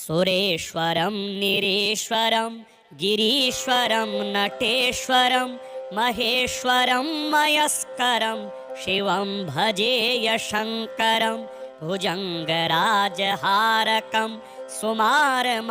सुरेश्वरं निरीश्वरं गिरीश्वरं नटेश्वरं महेश्वरं मयस्करं शिवं भजेय शङ्करं भुजङ्गराजहारकं सुमारमारहारकं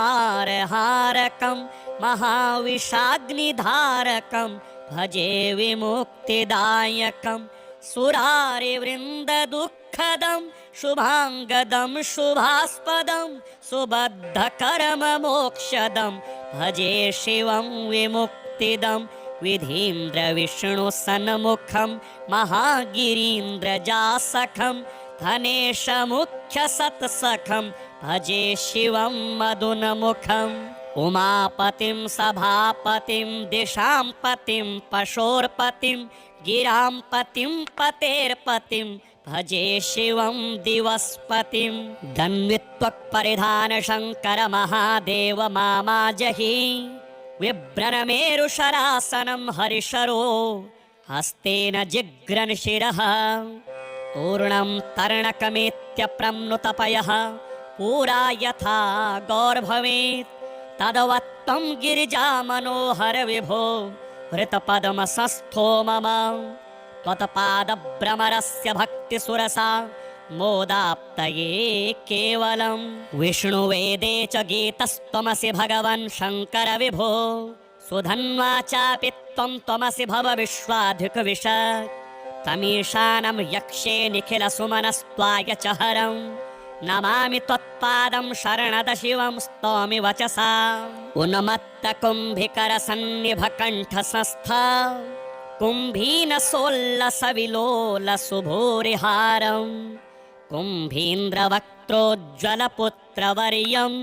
महाविषाग्निधारकं भजे विमुक्तिदायकं सुरारिवृन्ददुःखदं शुभाङ्गदं शुभास्पदं सुबद्धकर्ममोक्षदं भजे शिवं विमुक्तिदं विधीन्द्रविष्णुसन्मुखं महागिरीन्द्रजासखं धनेशमुख्यसत्सखं भजे शिवं मदुनमुखम् उमापतिं सभापतिं दिशां पतिं पशोर्पतिं गिरां पतिं पतेर्पतिं भजे शिवं दिवस्पतिं धन्वित्वक्परिधानशङ्कर महादेव मामाजहि विभ्रनमेरुशरासनं हरिशरो हस्तेन जिघ्रन् शिरः पूर्णं तर्णकमेत्यप्रम्नुतपयः पूरा यथा गौर्भवेत् तदवत्तं गिरिजामनोहर विभो हृतपद्मसंस्थो मम त्वत्पादभ्रमरस्य भक्तिसुरसा मोदाप्तये केवलं विष्णुवेदे च गीतस्त्वमसि भगवन् शङ्कर विभो सुधन्वा चापि त्वं त्वमसि भव विश्वाधिकविश तमीशानं यक्षे निखिलसुमनस्त्वाय च हरं नमामि त्वत्पादं शरणद शिवं स्तौमि वचसा उन्मत्तकुम्भिकरसन्निभकण्ठसंस्था कुम्भीनसोल्लसविलोलसुभूरिहारं कुम्भीन्द्रवक्त्रोज्ज्वलपुत्रवर्यं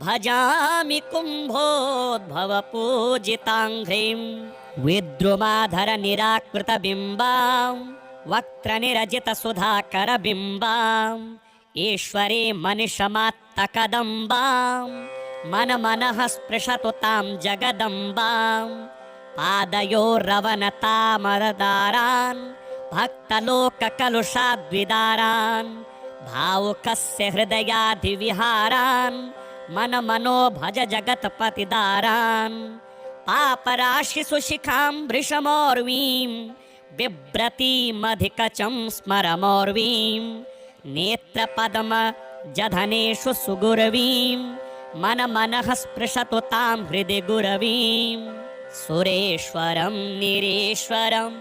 भजामि कुम्भोद्भवपूजिताङ्घ्रिं विद्रुमाधरनिराकृतबिम्बां वक्त्रनिरजितसुधाकरबिम्बां ईश्वरी मनिषमात्तकदम्बां मनमनः स्पृशतु तां जगदम्बां पादयोरवनतामरदारान् भक्तलोककलुषाद्विदारान् भावुकस्य हृदयाधिविहारान् मनमनो भज जगत्पतिदारान् पापराशिषु शिखां वृषमोर्वीं बिभ्रतीमधिकचं स्मरमोर्वीं नेत्रपद्मजधनेषु सुगुरवीं मनमनः स्पृशतु तां हृदि गुरवीं सुरेश्वरं निरीश्वरं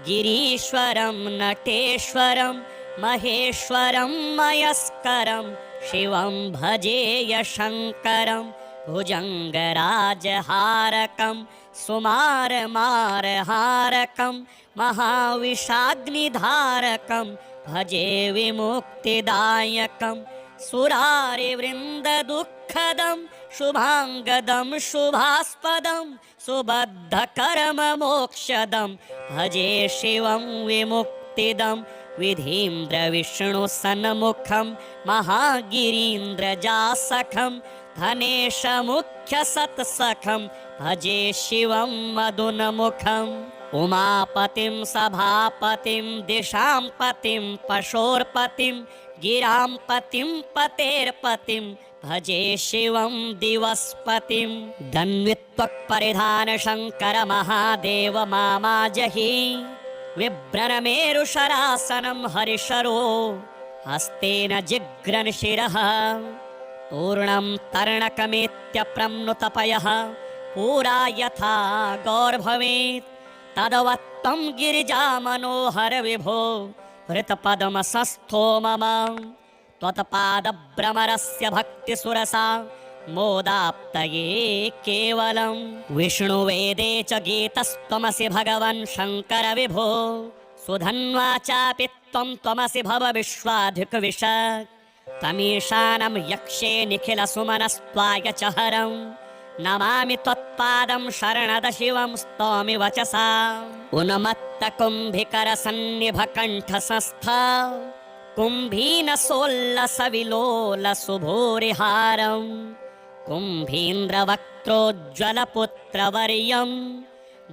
गिरीश्वरं नटेश्वरं महेश्वरं मयस्करं शिवं भजेय शङ्करं भुजङ्गराजहारकं सुमारमारहारकं महाविषाग्निधारकं भजे विमुक्तिदायकं सुरारिवृन्ददुःखदं शुभाङ्गदं शुभास्पदं सुबद्धकर्ममोक्षदं भजे शिवं विमुक्तिदं विधीन्द्रविष्णुसन्मुखं महागिरीन्द्रजासखं धनेशमुख्यसत्सखं भजे शिवं मदुनमुखम् उमापतिं सभापतिं दिशां पतिं पशोर्पतिं गिरां पतिं पतेर्पतिं भजे शिवं दिवस्पतिं धन्वित्वक्परिधानशङ्कर महादेव मामाजहि विभ्रनमेरुशरासनं हरिशरो हस्तेन जिघ्रन् शिरः पूर्णं तर्णकमेत्यप्रम्नुतपयः पूरा यथा गौर्भवेत् तदवत्तं गिरिजामनोहर विभो हृतपद्मसंस्थो मम त्वत्पादभ्रमरस्य भक्तिसुरसा मोदाप्तये केवलं विष्णुवेदे च गीतस्त्वमसि भगवन् शङ्कर विभो सुधन्वा चापि त्वं त्वमसि भव विश्वाधिकविश तमीशानं यक्षे निखिलसुमनस्त्वाय च हरं नमामि त्वत्पादं शरणद शिवं स्तौमि वचसा उन्मत्तकुम्भिकरसन्निभकण्ठसंस्था कुम्भीनसोल्लसविलोलसुभूरिहारं कुम्भीन्द्रवक्त्रोज्ज्वलपुत्रवर्यं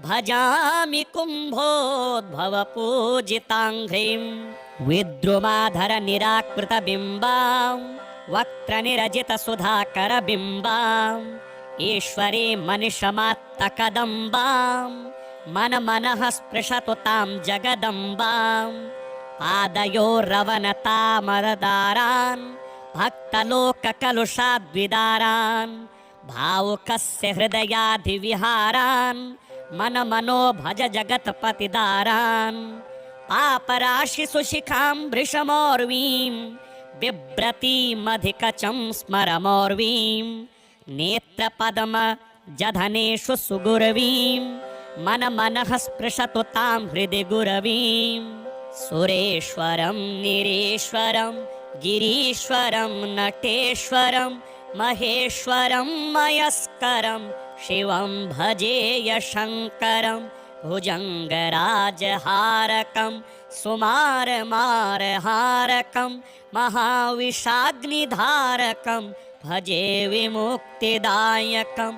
भजामि कुम्भोद्भवपूजिताङ्घ्रिं विद्रुमाधरनिराकृतबिम्बां वक्त्रनिरजितसुधाकरबिम्बाम् ईश्वरी मनिषमात्तकदम्बाम् मनमनः स्पृशतु तां जगदम्बाम् पादयोरवनतामरदारान् भक्तलोककलुषाद्विदारान् भावुकस्य हृदयाधिविहारान् मनमनो भज जगत्पतिदारान् पापराशिषु शिखां वृषमोर्वीं बिभ्रतीमधिकचं स्मरमोर्वीं नेत्रपद्मजधनेषु सुगुरवीं मनमनः स्पृशतु तां हृदि गुरवीं सुरेश्वरं निरेश्वरं गिरीश्वरं नटेश्वरं महेश्वरं मयस्करं शिवं भजेय शङ्करं भुजङ्गराजहारकं सुमारमारहारकं महाविषाग्निधारकं भजे विमुक्तिदायकं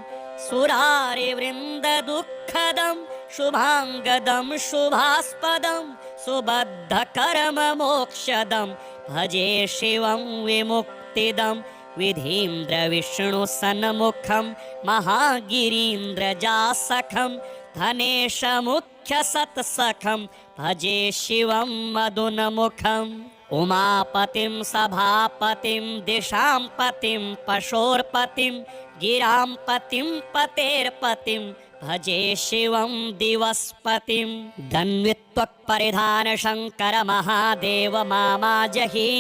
सुरारिवृन्ददुःखदं शुभाङ्गदं शुभास्पदं सुबद्धकर्ममोक्षदं भजे शिवं विमुक्तिदं विधीन्द्रविष्णुसन्मुखं महागिरीन्द्रजासखं धनेशमुख्यसत्सखं भजे शिवं मदुनमुखम् उमापतिं सभापतिं दिशां पतिं पशोर्पतिं गिरां पतिं पतेर्पतिं भजे शिवं दिवस्पतिं धन्वित्वक्परिधान शङ्कर महादेव मामाजहि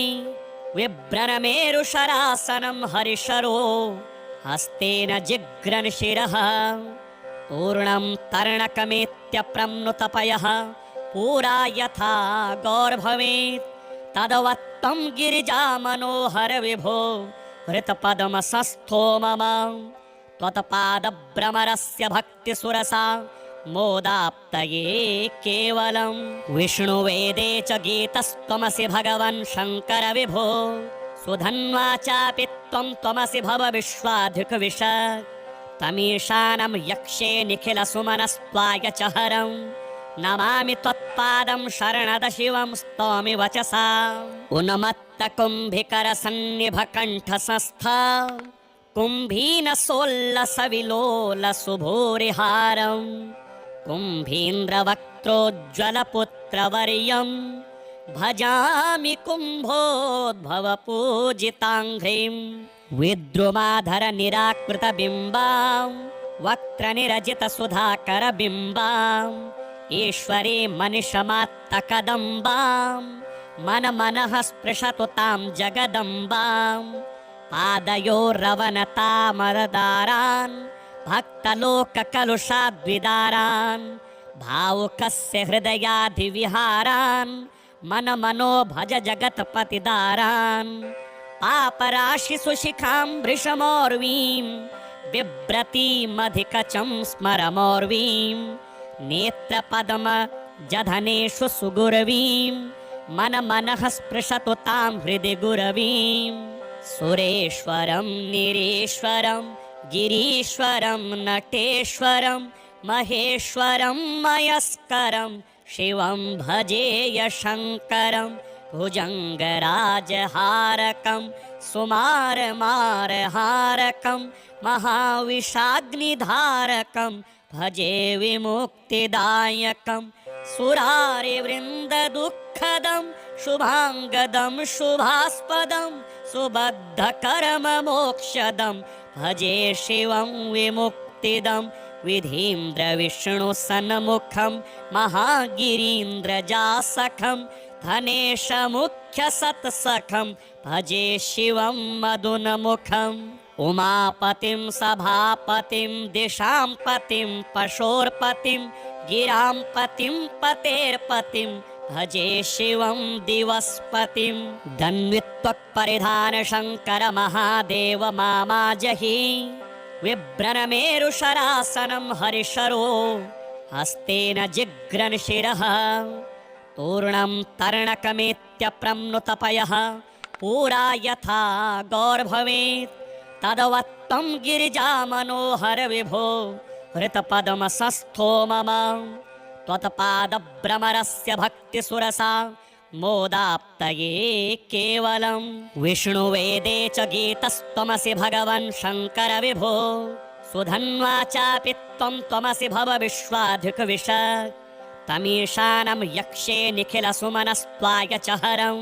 विभ्रनमेरुशरासनं हरिशरो हस्तेन जिघ्रन् शिरः पूर्णं तर्णकमेत्यप्रम्नुतपयः पूरा यथा गौर्भवेत् तदवत्तं गिरिजामनोहर विभो हृतपद्मसंस्थो मम त्वत्पादभ्रमरस्य भक्तिसुरसा मोदाप्तये केवलं विष्णुवेदे च गीतस्त्वमसि भगवन् शङ्कर विभो सुधन्वा चापि त्वं त्वमसि भव विश्वाधिकविश तमीशानं यक्षे निखिलसुमनस्त्वाय च हरं नमामि त्वत्पादं शरणद शिवं स्तौमि वचसा उन्मत्तकुम्भिकरसन्निभकण्ठसंस्था कुम्भीनसोल्लसविलोलसुभूरिहारं कुम्भीन्द्रवक्त्रोज्ज्वलपुत्रवर्यं भजामि कुम्भोद्भवपूजिताङ्घ्रिं विद्रुमाधरनिराकृतबिम्बां वक्त्रनिरजितसुधाकरबिम्बाम् ईश्वरी मनिषमात्तकदम्बां मनमनः स्पृशतु तां जगदम्बां पादयोरवनतामरदारान् भक्तलोककलुषाद्विदारान् भावुकस्य हृदयाधिविहारान् मनमनो भज जगत्पतिदारान् पापराशिषु शिखां वृषमोर्वीं बिभ्रतीमधिकचं स्मरमोर्वीं नेत्रपद्मजधनेषु सुगुरवीं मनमनः स्पृशतु तां हृदि गुरवीं सुरेश्वरं निरेश्वरं गिरीश्वरं नटेश्वरं महेश्वरं मयस्करं शिवं भजेय शङ्करं भुजङ्गराजहारकं सुमारमारहारकं महाविषाग्निधारकं भजे विमुक्तिदायकं सुरारिवृन्ददुःखदं शुभाङ्गदं शुभास्पदं सुबद्धकर्ममोक्षदं भजे शिवं विमुक्तिदं विधीन्द्रविष्णुसन्मुखं महागिरीन्द्रजासखं धनेशमुख्यसत्सखं भजे शिवं मदुनमुखम् उमापतिं सभापतिं दिशां पतिं पशोर्पतिं गिरां पतिं पतेर्पतिं भजे शिवं दिवस्पतिं धन्वित्वक्परिधान शङ्कर महादेव मामाजहि विभ्रनमेरुशरासनं हरिशरो हस्तेन जिघ्रन् शिरः पूर्णं तर्णकमेत्यप्रम्नुतपयः पूरा यथा गौर्भवेत् तदवत्तं गिरिजामनोहर विभो हृतपद्मसंस्थो मम त्वत्पादभ्रमरस्य भक्तिसुरसा मोदाप्तये केवलं विष्णुवेदे च गीतस्त्वमसि भगवन् शङ्कर विभो सुधन्वा चापि त्वं त्वमसि भव विश्वाधिकविश तमीशानं यक्षे निखिलसुमनस्त्वाय च हरं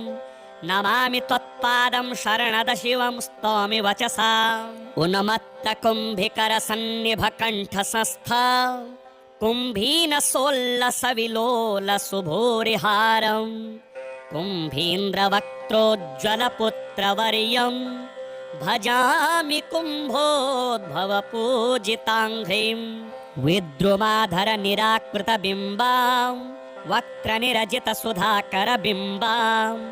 नमामि त्वत्पादं शरणद शिवं स्तौमि वचसा उन्मत्तकुम्भिकरसन्निभकण्ठसंस्था कुम्भीनसोल्लसविलोलसुभूरिहारं कुम्भीन्द्रवक्त्रोज्ज्वलपुत्रवर्यं भजामि कुम्भोद्भवपूजिताङ्घ्रिं विद्रुमाधरनिराकृतबिम्बां वक्त्रनिरजितसुधाकरबिम्बाम्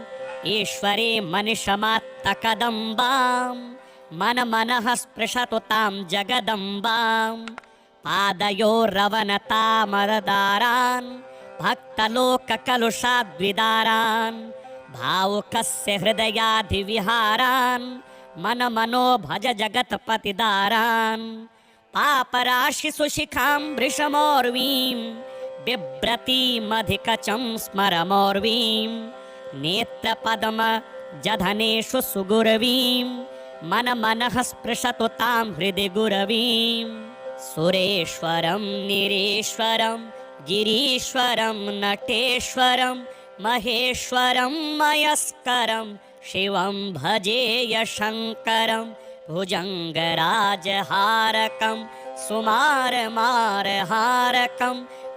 ईश्वरी मनिषमात्तकदम्बां मनमनः स्पृशतु तां जगदम्बां पादयोरवनतामरदारान् भक्तलोककलुषाद्विदारान् भावुकस्य हृदयाधिविहारान् मनमनो भज जगत्पतिदारान् पापराशिसुशिखां वृषमोर्वीं बिभ्रतीमधिकचं स्मरमोर्वीं नेत्रपद्म जधनेषु सुगुरवीं मनमनः स्पृशतु तां हृदि गुरवीं सुरेश्वरं निरेश्वरं गिरीश्वरं नटेश्वरं महेश्वरं मयस्करं शिवं भजेय शङ्करं भुजङ्गराजहारकं सुमारमारहारकं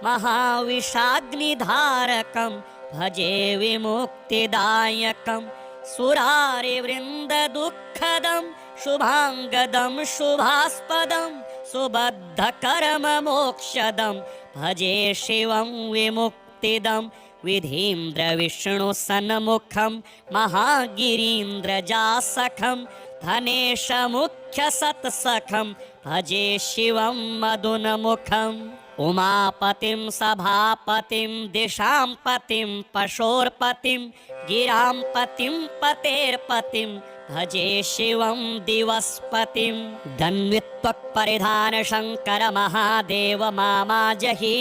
महाविषाग्निधारकं भजे विमुक्तिदायकं सुरारिवृन्ददुःखदं शुभाङ्गदं शुभास्पदं सुबद्धकर्ममोक्षदं भजे शिवं विमुक्तिदं विधीन्द्रविष्णुसन्मुखं महागिरीन्द्रजासखं धनेशमुख्यसत्सखं भजे शिवं मदुनमुखम् उमापतिं सभापतिं दिशां पतिं पशोर्पतिं गिरां पतिं पतेर्पतिं भजे शिवं दिवस्पतिं दन्वित्वक्परिधानशङ्कर महादेव मामाजहि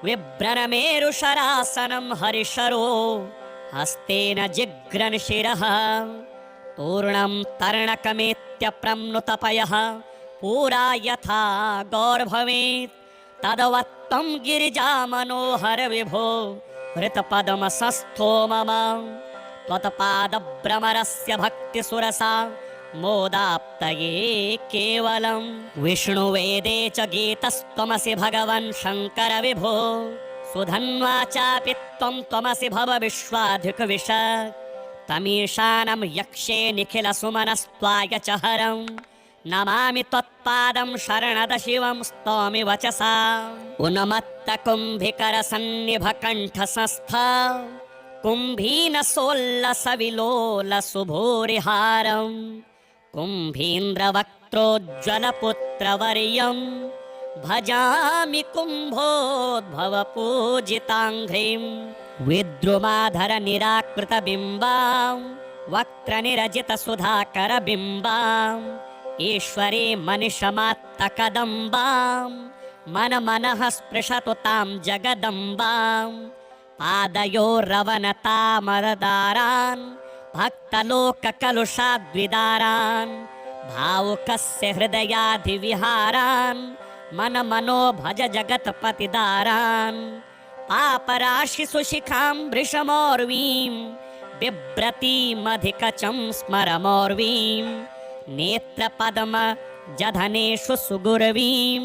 विभ्रनमेरुशरासनं हरिशरो हस्तेन जिघ्रन् शिरः तूर्णं तर्णकमेत्यप्रम्नुतपयः पुरा यथा गौर्भवेत् तदवत्तं गिरिजामनोहर विभो हृतपद्मसंस्थो मम त्वत्पादभ्रमरस्य भक्तिसुरसा मोदाप्तये केवलं विष्णुवेदे च गीतस्त्वमसि भगवन् शङ्कर विभो सुधन्वा चापि त्वं त्वमसि भव विश्वाधिकविश तमीशानं यक्षे निखिलसुमनस्त्वाय च हरं नमामि त्वत्पादं शरणद शिवं स्तौमि वचसा उन्मत्तकुम्भिकरसन्निभकण्ठसंस्था कुम्भीनसोल्लसविलोलसुभूरिहारं कुम्भीन्द्रवक्त्रोज्ज्वलपुत्रवर्यं भजामि कुम्भोद्भवपूजिताङ्घ्रिं विद्रुमाधरनिराकृतबिम्बां वक्त्रनिरजितसुधाकरबिम्बाम् ईश्वरी मनिषमात्तकदम्बां मनमनः स्पृशतु तां जगदम्बां पादयोरवनतामरदारान् भक्तलोककलुषाद्विदारान् भावुकस्य हृदयाधिविहारान् मनमनो भज जगत्पतिदारान् पापराशिसुशिखां वृषमोर्वीं बिभ्रतीमधिकचं स्मरमोर्वीं नेत्रपद्म जधनेषु सुगुरवीं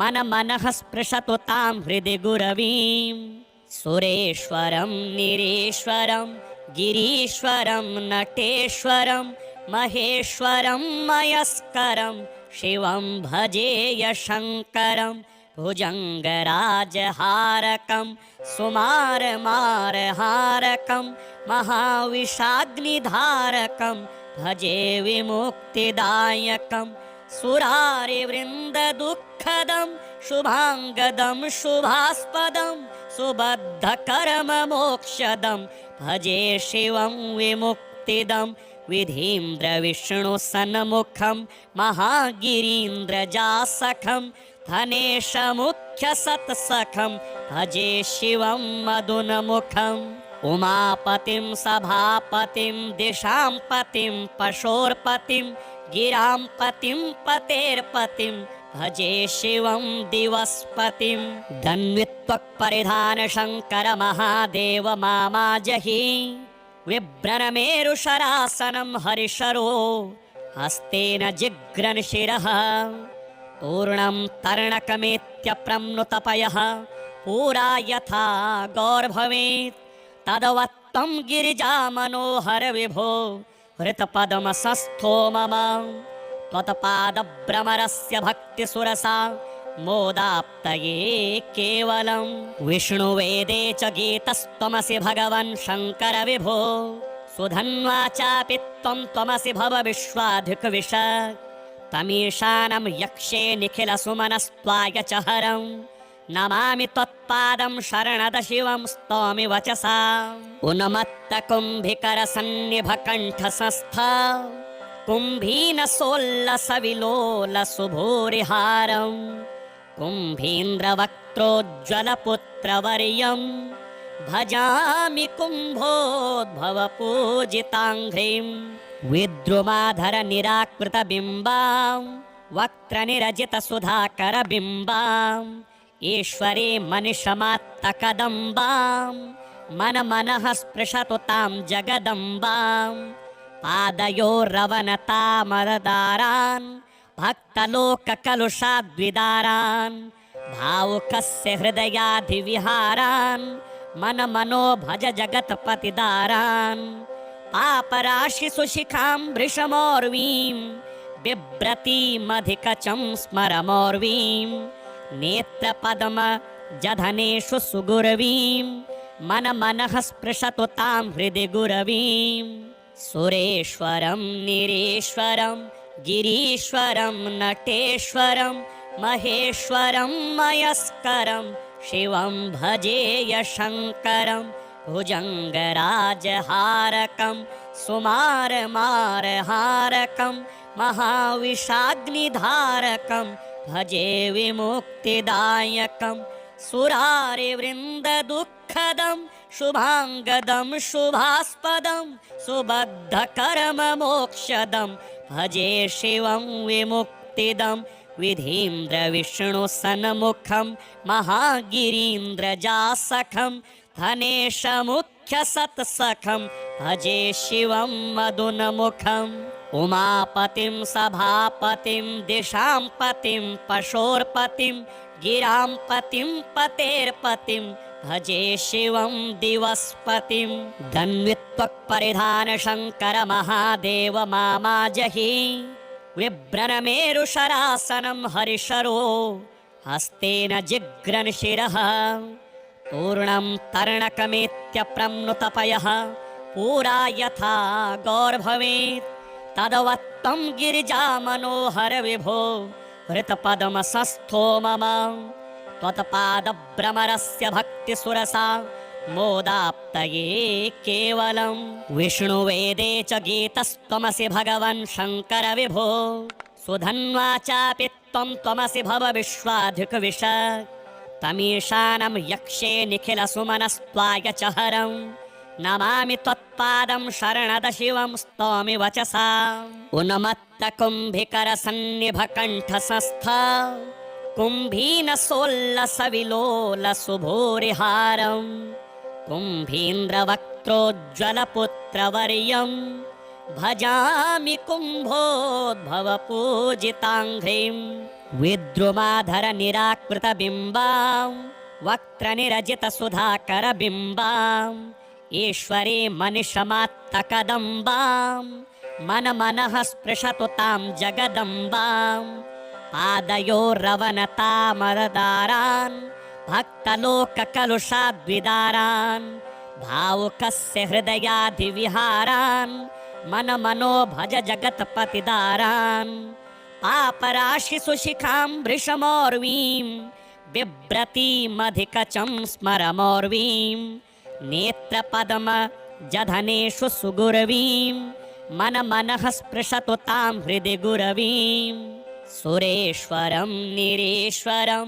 मनमनः स्पृशतु तां हृदि गुरवीं सुरेश्वरं निरेश्वरं गिरीश्वरं नटेश्वरं महेश्वरं मयस्करं शिवं भजेय शङ्करं भुजङ्गराजहारकं सुमारमारहारकं महाविषाग्निधारकं भजे विमुक्तिदायकं सुरारिवृन्ददुःखदं शुभाङ्गदं शुभास्पदं सुबद्धकर्ममोक्षदं भजे शिवं विमुक्तिदं विधीन्द्रविष्णुसन्मुखं महागिरीन्द्रजासखं धनेशमुख्यसत्सखं भजे शिवं मदुनमुखम् उमापतिं सभापतिं दिशां पतिं पशोर्पतिं गिरां पतिं पतेर्पतिं भजे शिवं दिवस्पतिं। धन्वित्वक्परिधान शङ्कर महादेव मामाजहि विभ्रनमेरुशरासनं हरिशरो हस्तेन जिघ्रन् शिरः। पूर्णं तर्णकमेत्यप्रम्नुतपयः पुरा यथा गौर्भवेत् तदवत्तं गिरिजामनोहर विभो हृतपद्मसंस्थो मम। त्वत्पादभ्रमरस्य भक्तिसुरसा मोदाप्तये केवलं। विष्णुवेदे च गीतस्त्वमसि भगवन् शङ्कर विभो सुधन्वा चापि त्वं त्वमसि भव विश्वाधिकविश। तमीशानं यक्षे निखिलसुमनस्त्वाय च हरं नमामि त्वत्पादं शरणद शिवं स्तौमि वचसा। उन्मत्तकुम्भिकरसन्निभकण्ठसंस्था कुम्भीनसोल्लसविलोलसुभूरिहारं कुम्भीन्द्रवक्त्रोज्ज्वलपुत्रवर्यं भजामि कुम्भोद्भवपूजिताङ्घ्रिं। विद्रुमाधरनिराकृतबिम्बां वक्त्रनिरजितसुधाकरबिम्बां ईश्वरी मनिषमात्तकदम्बां मनमनः स्पृशतु तां जगदम्बां। पादयोरवनतामरदारान् भक्तलोककलुषाद्विदारान् भावुकस्य हृदयाधिविहारान् मनमनो भज जगत्पतिदारान्। पापराशिसुशिखां वृषमोर्वीं बिभ्रतीमधिकचं स्मरमोर्वीं नेत्रपद्म जधनेषु सुगुरवीं मनमनः स्पृशतु तां हृदि गुरवीं। सुरेश्वरं निरेश्वरं गिरीश्वरं नटेश्वरं महेश्वरं मयस्करं शिवं भजेय शङ्करं। भुजङ्गराजहारकं सुमारमारहारकं महाविषाग्निधारकं भजे विमुक्तिदायकं। सुरारिवृन्ददुःखदं शुभाङ्गदं शुभास्पदं सुबद्धकर्ममोक्षदं भजे शिवं विमुक्तिदं। विधीन्द्रविष्णुसन्मुखं महागिरीन्द्रजासखं धनेशमुख्यसत्सखं भजे शिवं मदुन्मुखम्। उमापतिं सभापतिं दिशां पतिं पशोर्पतिं गिरां पतिं पतेर्पतिं भजे शिवं दिवस्पतिं। धन्वित्वक्परिधान शङ्कर महादेव मामाजहि विभ्रनमेरुशरासनं हरिशरो हस्तेन जिघ्रन् शिरः। पूर्णं तर्णकमेत्यप्रम्नुतपयः पुरा यथा गौर्भवेत् तदवत्तं गिरिजामनोहर विभो हृतपद्मसंस्थो मम। त्वत्पादभ्रमरस्य भक्तिसुरसा मोदाप्तये केवलं। विष्णुवेदे च गीतस्त्वमसि भगवन् शङ्कर विभो सुधन्वा चापि त्वं त्वमसि भव विश्वाधिकविश। तमीशानं यक्षे निखिलसुमनस्त्वाय च हरं नमामि त्वत्पादं शरणद शिवं स्तौमि वचसा। उन्मत्तकुम्भिकरसन्निभकण्ठसंस्था कुम्भीनसोल्लसविलोलसुभूरिहारं कुम्भीन्द्रवक्त्रोज्ज्वलपुत्रवर्यं भजामि कुम्भोद्भवपूजिताङ्घ्रिं। विद्रुमाधरनिराकृतबिम्बां वक्त्रनिरजितसुधाकरबिम्बां ईश्वरी मनिषमात्तकदम्बां मनमनः स्पृशतु तां जगदम्बां। पादयोरवनतामरदारान् भक्तलोककलुषाद्विदारान् भावुकस्य हृदयाधिविहारान् मनमनो भज जगत्पतिदारान्। पापराशिसुशिखां वृषमोर्वीं बिभ्रतीमधिकचं स्मरमोर्वीं नेत्रपद्म जधनेषु सुगुरवीं मनमनः स्पृशतु तां हृदि गुरवीं। सुरेश्वरं निरेश्वरं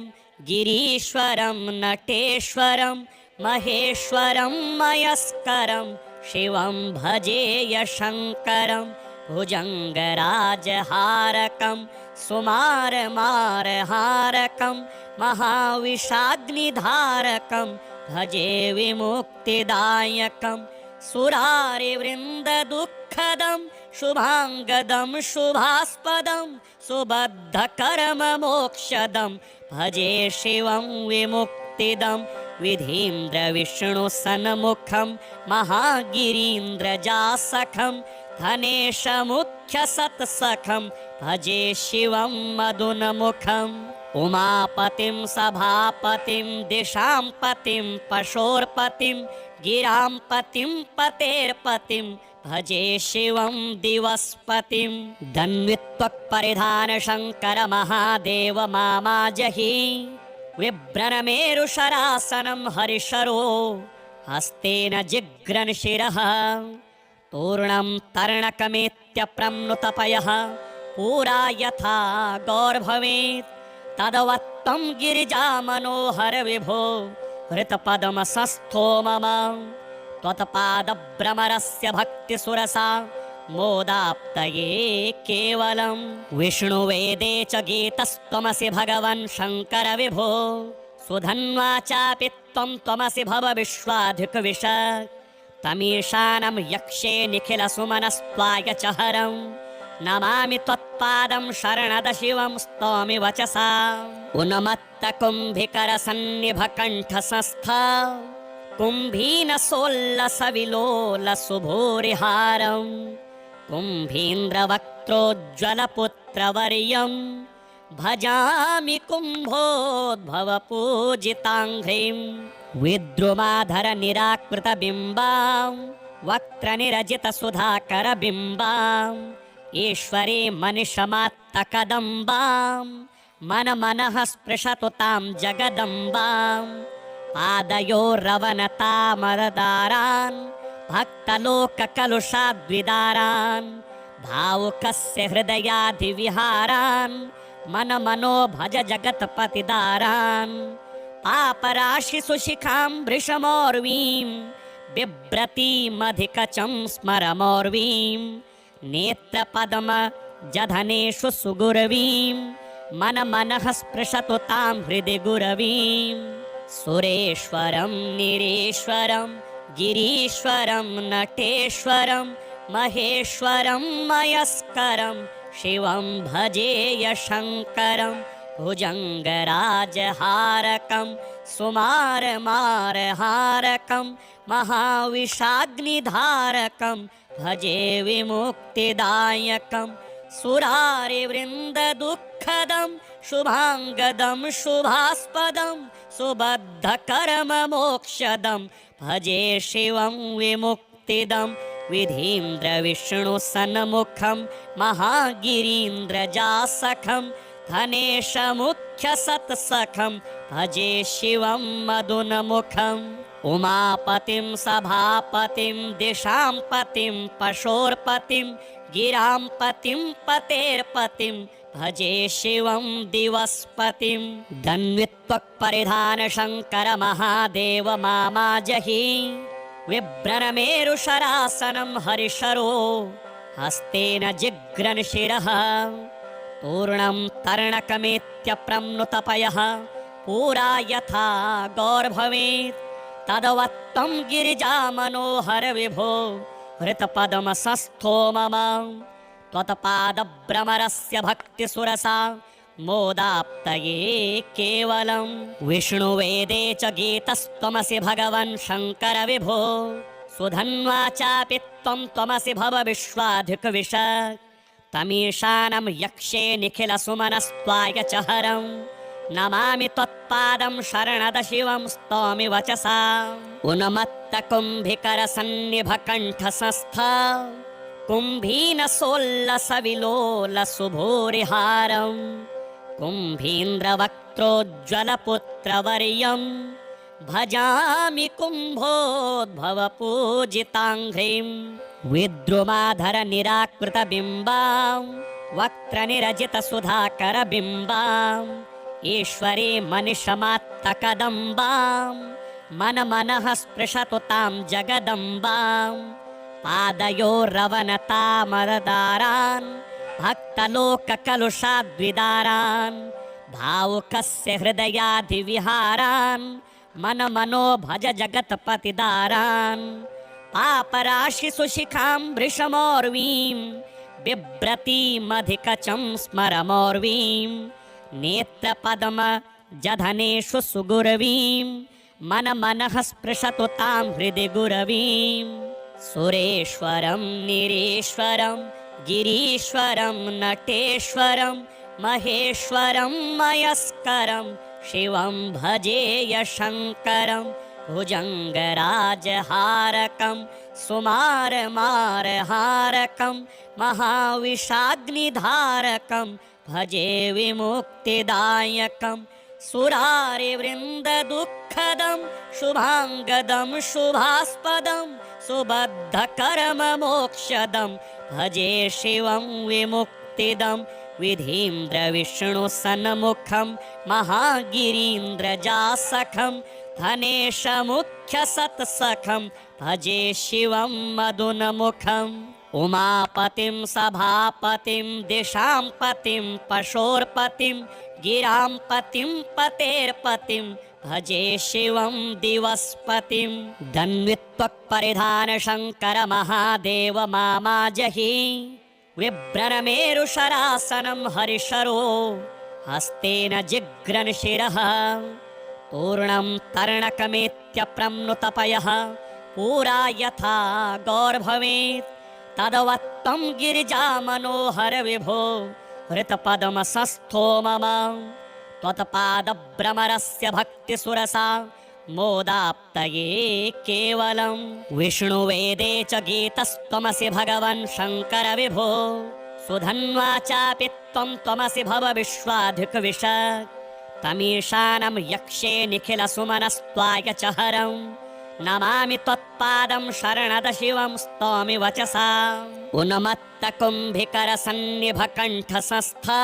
गिरीश्वरं नटेश्वरं महेश्वरं मयस्करं शिवं भजेय शङ्करं भुजङ्गराजहारकं सुमारमारहारकं महाविषाग्निधारकं भजे विमुक्तिदायकं सुरारिवृन्ददुःखदं शुभाङ्गदं शुभास्पदं सुबद्धकर्ममोक्षदं भजे शिवं विमुक्तिदं विधीन्द्रविष्णुसन्मुखं महागिरीन्द्रजासखं धनेशमुख्यसत्सखं भजे शिवं मदुन्मुखम् उमापतिं सभापतिं दिशां पतिं पशोर्पतिं गिरां पतिं पतेर्पतिं भजे शिवं दिवस्पतिं धन्वित्वक्परिधानशङ्कर महादेव मामाजहि विभ्रनमेरुशरासनं हरिशरो हस्तेन जिघ्रन् शिरः तूर्णं तर्णकमेत्यप्रम्नुतपयः पुरा यथा गौर्भवेत् तदवत्तं गिरिजामनोहर विभो हृतपद्मसंस्थो मम त्वत्पादभ्रमरस्य भक्तिसुरसा मोदाप्तये केवलं विष्णुवेदे च गीतस्त्वमसि भगवन् शङ्कर विभो सुधन्वा चापि त्वं त्वमसि भव विश्वाधिकविश तमीशानं यक्षे निखिलसुमनस्त्वाय च हरं नमामि त्वत्पादं शरणद शिवं स्तौमि वचसा उन्मत्तकुम्भिकरसन्निभकण्ठसंस्था कुम्भीनसोल्लसविलोलसुभूरिहारं कुम्भीन्द्रवक्त्रोज्ज्वलपुत्रवर्यं भजामि कुम्भोद्भवपूजिताङ्घ्रिं विद्रुमाधरनिराकृतबिम्बां वक्त्रनिरजितसुधाकरबिम्बाम् ईश्वरी मनिषमात्तकदम्बां मनमनः स्पृशतु तां जगदम्बां पादयोरवनतामरदारान् भक्तलोककलुषाद्विदारान् भावुकस्य हृदयाधिविहारान् मनमनो भज जगत्पतिदारान् पापराशिषु शिखां वृषमोर्वीं बिभ्रतीमधिकचं स्मरमोर्वीं नेत्रपद्म जधनेषु सुगुरवीं मनमनः स्पृशतु तां हृदि गुरवीं सुरेश्वरं निरेश्वरं गिरीश्वरं नटेश्वरं महेश्वरं मयस्करं शिवं भजेय शङ्करं भुजङ्गराजहारकं सुमारमारहारकं महाविषाग्निधारकं भजे विमुक्तिदायकं सुरारिवृन्ददुःखदं शुभाङ्गदं शुभास्पदं सुबद्धकर्ममोक्षदं भजे शिवं विमुक्तिदं विधीन्द्रविष्णुसन्मुखं महागिरीन्द्रजासखं धनेशमुख्यसत्सखं भजे शिवं मदुन्मुखम् उमापतिं सभापतिं दिशां पतिं पशोर्पतिं गिरां पतिं पतेर्पतिं भजे शिवं दिवस्पतिं धन्वित्वक्परिधानशङ्कर महादेव मामाजहि विभ्रनमेरुशरासनं हरिशरो हस्तेन जिघ्रन् शिरः तूर्णं तर्णकमेत्यप्रम्नुतपयः पुरा यथा गौर्भवेत् तदवत्तं गिरिजामनोहर विभो हृतपद्मसंस्थो मम त्वत्पादभ्रमरस्य भक्तिसुरसा मोदाप्तये केवलं विष्णुवेदे च गीतस्त्वमसि भगवन् शङ्कर विभो सुधन्वा चापि त्वं त्वमसि भव विश्वाधिकविश तमीशानं यक्षे निखिलसुमनस्त्वाय च हरं नमामि त्वत्पादं शरणद शिवं स्तौमि वचसा उन्मत्तकुम्भिकरसन्निभकण्ठसंस्था कुम्भीनसोल्लसविलोलसुभूरिहारं कुम्भीन्द्रवक्त्रोज्ज्वलपुत्रवर्यं भजामि कुम्भोद्भवपूजिताङ्घ्रिं विद्रुमाधरनिराकृतबिम्बां वक्त्रनिरजितसुधाकरबिम्बाम् ईश्वरी मनिषमात्तकदम्बां मन मनः स्पृशतु तां जगदम्बां पादयोरवनतामरदारान् भक्तलोककलुषाद्विदारान् भावुकस्य हृदयाधिविहारान् मन मनो भज जगत्पतिदारान् पापराशिसुशिखां वृषमोर्वीं बिभ्रतीमधिकचं स्मरमोर्वीं नेत्रपद्म जधनेषु सुगुरवीं मन मनः स्पृशतु तां हृदि गुरवीं सुरेश्वरं निरीश्वरं गिरीश्वरं नटेश्वरं महेश्वरं मयस्करं शिवं भजेय शङ्करं भुजङ्गराजहारकं सुमारमारहारकं महाविषाग्निधारकं भजे विमुक्तिदायकं सुरारिवृन्ददुःखदं शुभाङ्गदं शुभास्पदं सुबद्धकर्ममोक्षदं भजे शिवं विमुक्तिदं विधीन्द्रविष्णुसन्मुखं महागिरीन्द्रजासखं धनेशमुख्यसत्सखं भजे शिवं मदुनमुखम् उमापतिं सभापतिं दिशां पतिं पशोर्पतिं गिरां पतिं पतेर्पतिं भजे शिवं दिवस्पतिं धन्वित्वक्परिधान शङ्कर महादेव मामाजहि विभ्रनमेरुशरासनं हरिशरो हस्तेन जिघ्रन् शिरः पूर्णं तर्णकमेत्यप्रम्नुतपयः पूरा यथा गौर्भवेत् तदवत्तं गिरिजामनोहर विभो हृतपद्मसंस्थो मम त्वत्पादभ्रमरस्य भक्तिसुरसा मोदाप्तये केवलं विष्णुवेदे च गीतस्त्वमसि भगवन् शङ्कर विभो सुधन्वा चापि त्वं त्वमसि भव विश्वाधिकविश तमीशानं यक्षे निखिलसुमनस्त्वाय च हरं नमामि त्वत्पादं शरणद शिवं स्तौमि वचसा उन्मत्तकुम्भिकरसन्निभकण्ठसंस्था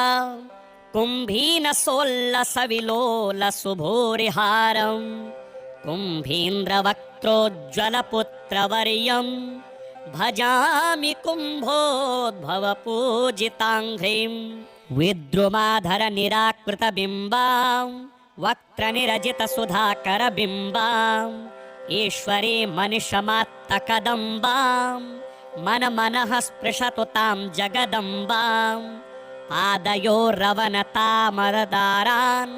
कुम्भीनसोल्लसविलोलसुभूरिहारं कुम्भीन्द्रवक्त्रोज्ज्वलपुत्रवर्यं भजामि कुम्भोद्भवपूजिताङ्घ्रिं विद्रुमाधरनिराकृतबिम्बां वक्त्रनिरजितसुधाकरबिम्बाम् ईश्वरी मनिषमात्तकदम्बां मन मनः स्पृशतु तां जगदम्बां पादयोरवनतामरदारान्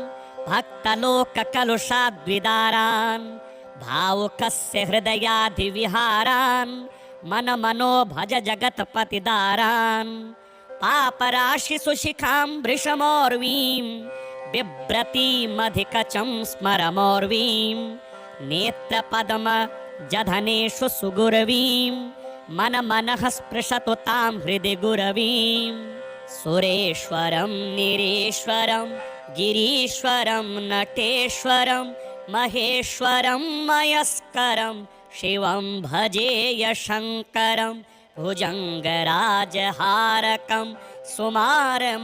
भक्तलोककलुषाद्विदारान् भावुकस्य हृदयाधिविहारान् मन मनो भज जगत्पतिदारान् पापराशिसुशिखां वृषमोर्वीं बिभ्रतीमधिकचं स्मरमोर्वीं नेत्रपद्म जधनेषु सुगुरवीं मन मनः स्पृशतु तां हृदि गुरवीं सुरेश्वरं निरीश्वरं गिरीश्वरं नटेश्वरं महेश्वरं मयस्करं शिवं भजेय शङ्करं भुजङ्गराजहारकं सुमारमारहारकं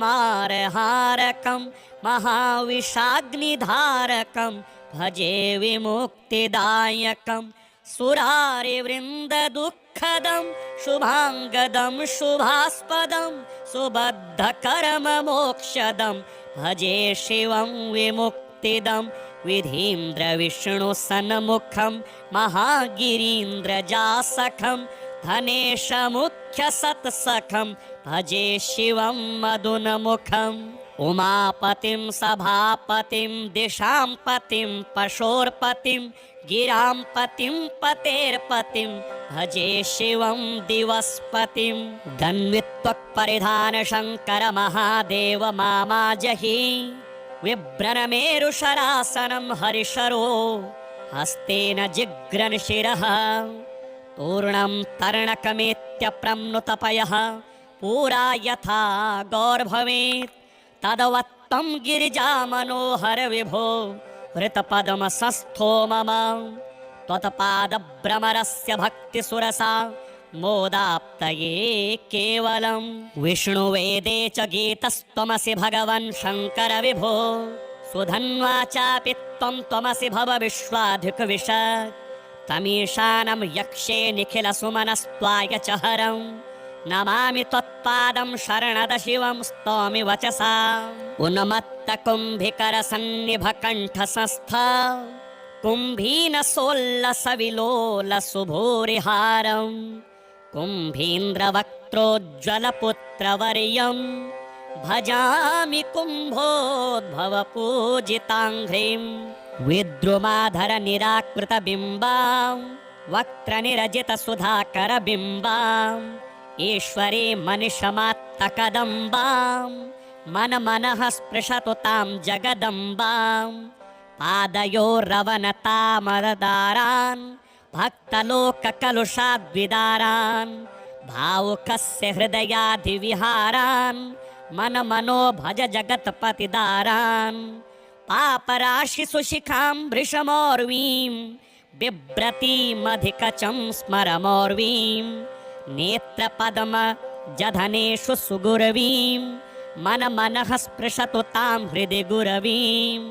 महाविषाग्निधारकं भजे विमुक्तिदायकं सुरारिवृन्ददुःखदं शुभाङ्गदं शुभास्पदं सुबद्धकर्ममोक्षदं भजे शिवं विमुक्तिदं विधीन्द्रविष्णुसन्मुखं महागिरीन्द्रजासखं धनेशमुख्यसत्सखं भजे शिवं मदुनमुखम् उमापतिं सभापतिं दिशां पतिं पशोर्पतिं गिरां पतिं पतेर्पतिं भजे शिवं दिवस्पतिं धन्वित्वक्परिधान शङ्कर महादेव मामाजहि विभ्रनमेरुशरासनं हरिशरो हस्तेन जिघ्रन् शिरः पूर्णं तर्णकमेत्यप्रम्नुतपयः पूरा यथा गौर्भवेत् तदवत्तं गिरिजामनोहर विभो हृतपद्मसंस्थो मम त्वत्पादभ्रमरस्य भक्तिसुरसा मोदाप्तये केवलं विष्णुवेदे च गीतस्त्वमसि भगवन् शङ्कर विभो सुधन्वा चापि त्वं त्वमसि भव विश्वाधिकविश तमीशानं यक्षे निखिलसुमनस्त्वाय च हरं नमामि त्वत्पादं शरणद शिवं स्तौमि वचसा उन्मत्तकुम्भिकरसन्निभकण्ठसंस्थ कुम्भीनसोल्लसविलोलसुभूरिहारं कुम्भीन्द्रवक्त्रोज्ज्वलपुत्रवर्यं भजामि कुम्भोद्भवपूजिताङ्घ्रिं विद्रुमाधरनिराकृतबिम्बां वक्त्रनिरजितसुधाकरबिम्बाम् ईश्वरी मनिषमात्तकदम्बां मनमनः स्पृशतु तां जगदम्बां पादयोरवनतामरदारान् भक्तलोककलुषाद्विदारान् भावुकस्य हृदयाधिविहारान् मनमनो भज जगत्पतिदारान् पापराशिसुशिखां वृषमोर्वीं बिभ्रतीमधिकचं स्मरमोर्वीं नेत्रपद्म जधनेषु सुगुरवीं मनमनः स्पृशतु तां हृदि गुरवीम्